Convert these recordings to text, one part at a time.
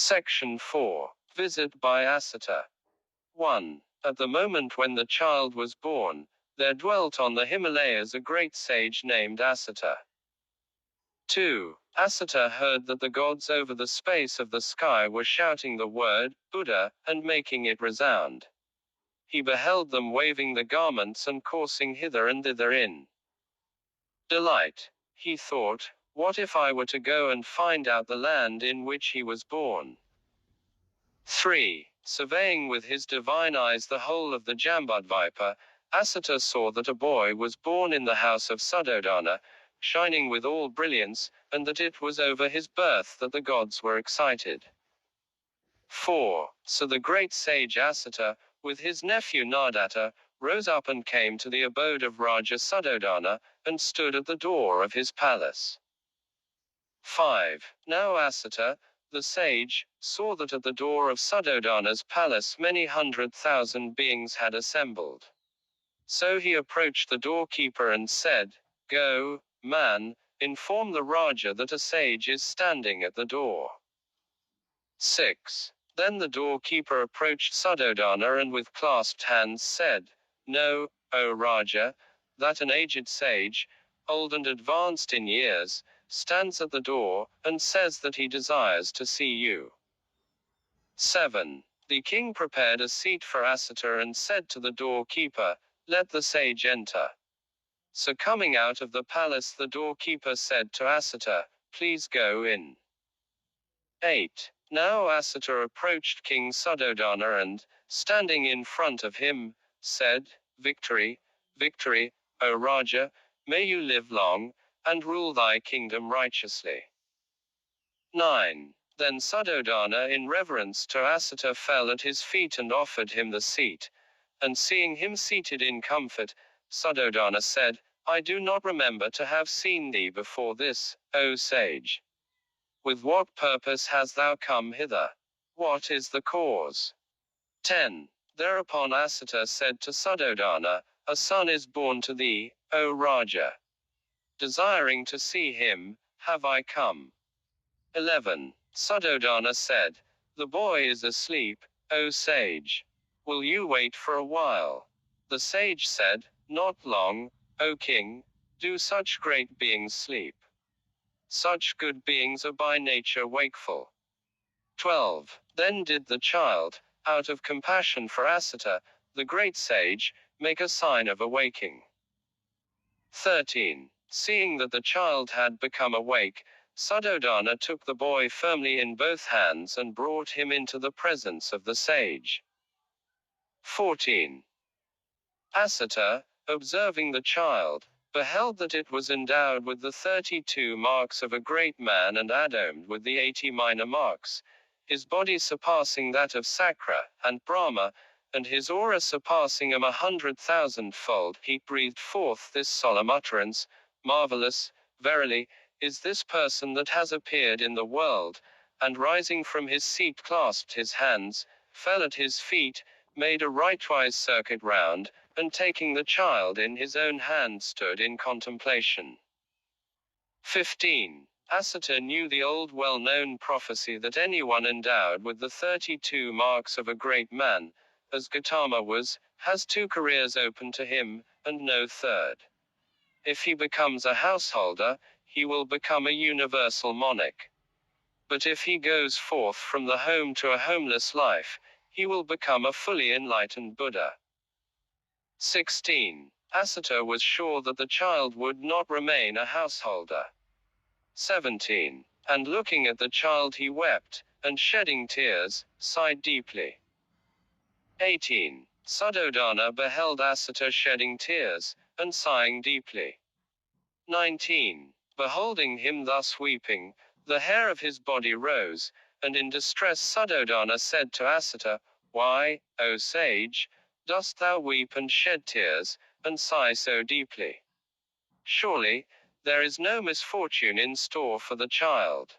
Section 4. Visit by Citta. 1. At the moment when the child was born, there dwelt on the Himalayas a great sage named Citta. 2. Citta heard that the gods over the space of the sky were shouting the word, Buddha, and making it resound. He beheld them waving the garments and coursing hither and thither in delight. He thought, what if I were to go and find out the land in which he was born? 3. Surveying with his divine eyes the whole of the Jambudvipa, Citta saw that a boy was born in the house of Suddhodana, shining with all brilliance, and that it was over his birth that the gods were excited. 4. So the great sage Citta, with his nephew Nadatta, rose up and came to the abode of Raja Suddhodana, and stood at the door of his palace. 5. Now Citta, the sage, saw that at the door of Suddhodana's palace many 100,000 beings had assembled. So he approached the doorkeeper and said, Go, man, inform the Raja that a sage is standing at the door. 6. Then the doorkeeper approached Suddhodana and with clasped hands said, Know, O Raja, that an aged sage, old and advanced in years, stands at the door, and says that he desires to see you. 7. The king prepared a seat for Citta and said to the doorkeeper, Let the sage enter. So coming out of the palace the doorkeeper said to Citta, Please go in. 8. Now Citta approached King Suddhodana and, standing in front of him, said, Victory, victory, O Raja, may you live long, and rule thy kingdom righteously. 9. Then Suddhodana in reverence to Citta fell at his feet and offered him the seat, and seeing him seated in comfort, Suddhodana said, I do not remember to have seen thee before this, O sage. With what purpose hast thou come hither? What is the cause? 10. Thereupon Citta said to Suddhodana, A son is born to thee, O Raja. Desiring to see him, have I come. 11. Suddhodana said, The boy is asleep, O sage. Will you wait for a while? The sage said, Not long, O king, do such great beings sleep. Such good beings are by nature wakeful. 12. Then did the child, out of compassion for Citta, the great sage, make a sign of awaking. 13. Seeing that the child had become awake, Suddhodana took the boy firmly in both hands and brought him into the presence of the sage. 14. Citta, observing the child, beheld that it was endowed with the 32 marks of a great man and adorned with the 80 minor marks, his body surpassing that of Sakra and Brahma, and his aura surpassing 100,000-fold, he breathed forth this solemn utterance, Marvelous, verily, is this person that has appeared in the world, and rising from his seat clasped his hands, fell at his feet, made a rightwise circuit round, and taking the child in his own hand stood in contemplation. 15. Citta knew the old well-known prophecy that anyone endowed with the 32 marks of a great man, as Gautama was, has 2 careers open to him, and no third. If he becomes a householder, he will become a universal monarch. But if he goes forth from the home to a homeless life, he will become a fully enlightened Buddha. 16. Citta was sure that the child would not remain a householder. 17. And looking at the child he wept, and shedding tears, sighed deeply. 18. Suddhodana beheld Citta shedding tears, and sighing deeply. 19. Beholding him thus weeping, the hair of his body rose, and in distress Suddhodana said to Citta, Why, O sage, dost thou weep and shed tears, and sigh so deeply? Surely, there is no misfortune in store for the child.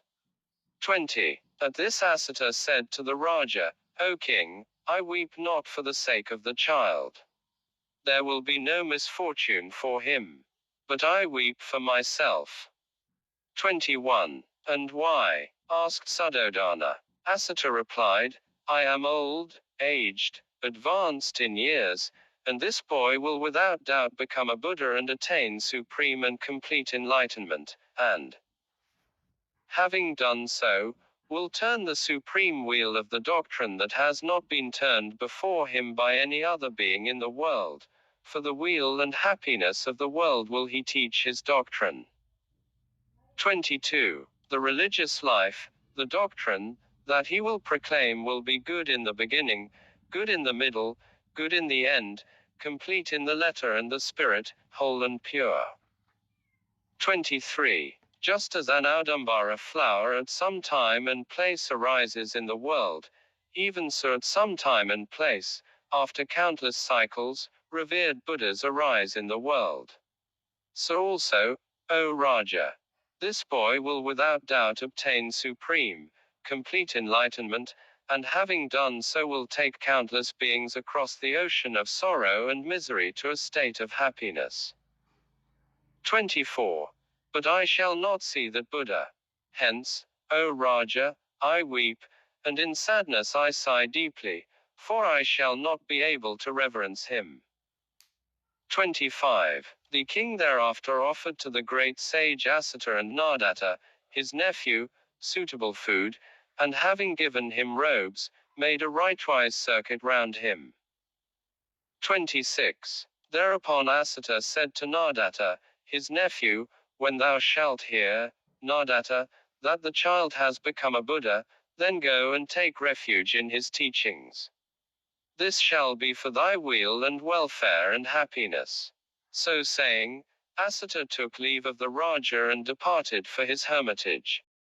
20. At this Citta said to the Raja, O king, I weep not for the sake of the child. There will be no misfortune for him. But I weep for myself. 21. And why? Asked Suddhodana. Asita replied, I am old, aged, advanced in years, and this boy will without doubt become a Buddha and attain supreme and complete enlightenment, and, having done so, will turn the supreme wheel of the doctrine that has not been turned before him by any other being in the world. For the weal and happiness of the world will he teach his doctrine. 22. The religious life, the doctrine, that he will proclaim will be good in the beginning, good in the middle, good in the end, complete in the letter and the spirit, whole and pure. 23. Just as an Audambara flower at some time and place arises in the world, even so at some time and place, after countless cycles, revered Buddhas arise in the world. So also, O Raja, this boy will without doubt obtain supreme, complete enlightenment, and having done so will take countless beings across the ocean of sorrow and misery to a state of happiness. 24. But I shall not see that Buddha. Hence, O Raja, I weep, and in sadness I sigh deeply, for I shall not be able to reverence him. 25. The king thereafter offered to the great sage Asita and Nadatta, his nephew, suitable food, and having given him robes, made a rightwise circuit round him. 26. Thereupon Asita said to Nadatta, his nephew, when thou shalt hear, Nadatta, that the child has become a Buddha, then go and take refuge in his teachings. This shall be for thy weal and welfare and happiness. So saying, Asita took leave of the Raja and departed for his hermitage.